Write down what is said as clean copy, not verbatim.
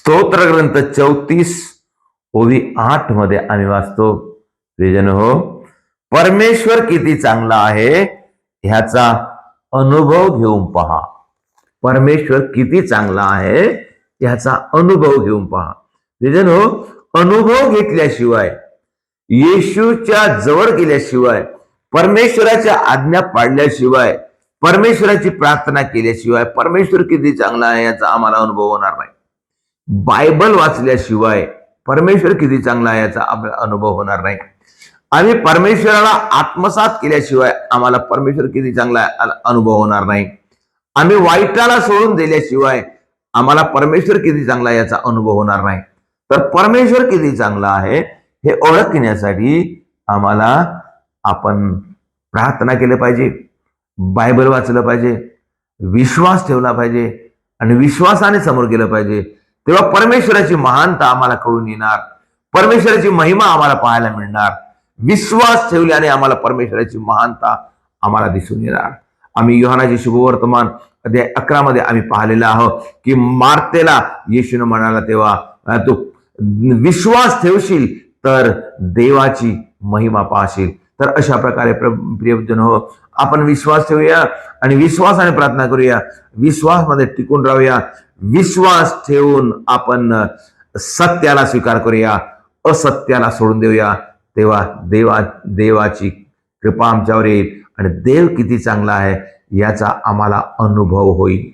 स्तोत्र ग्रंथ 34 ओवी 8 मध्ये आम्ही वाचतो, प्रियजन हो, परमेश्वर किती चांगला आहे ह्याचा अनुभव घेऊन पहा. परमेश्वर किती चांगला आहे ह्याचा अनुभव घेऊन पहा. प्रियजन हो, अनुभव घेतल्याशिवाय, येशूच्या जवळ गेल्याशिवाय, परमेश्वराच्या आज्ञा पाळल्याशिवाय, परमेश्वराची प्रार्थना केल्याशिवाय परमेश्वर किती चांगला आहे याचा आम्हाला अनुभव होणार नाही. बायबल वाचल्याशिवाय परमेश्वर किती चांगला आहे याचा आपल्याला अनुभव होणार नाही. आम्ही परमेश्वराला आत्मसात केल्याशिवाय आम्हाला परमेश्वर किती चांगला आहे अनुभव होणार नाही. आम्ही वाईटाला सोडून दिल्याशिवाय आम्हाला परमेश्वर किती चांगला आहे याचा अनुभव होणार नाही. तर परमेश्वर किती चांगला आहे हे ओळखण्यासाठी आम्हाला आपण प्रार्थना केली पाहिजे, बायबल वाचलं पाहिजे, विश्वास ठेवला पाहिजे आणि विश्वासाने समोर गेलं पाहिजे. तेव्हा परमेश्वराची महानता आम्हाला कळून येणार, परमेश्वराची महिमा आम्हाला पाहायला मिळणार. विश्वास ठेवल्याने आम्हाला परमेश्वराची महानता आम्हाला दिसून येणार. आम्ही योहानाचे शुभवर्तमान अध्याय 11 मध्ये आम्ही पाहिलेलं आहोत की मार्तेला येशूने म्हणाला तेव्हा तू विश्वास ठेवशील तर देवाची महिमा पाहशील. तर अशा प्रकारे प्रियजन हो, आपण विश्वास ठेवूया आणि विश्वासाने प्रार्थना करूया, विश्वासमध्ये टिकून राहूया. विश्वास ठेवून आपण सत्याला स्वीकार करूया, असत्याला सोडून देऊया. तेव्हा देवाची कृपा आमच्यावर येईल आणि देव किती चांगला आहे याचा आम्हाला अनुभव होईल.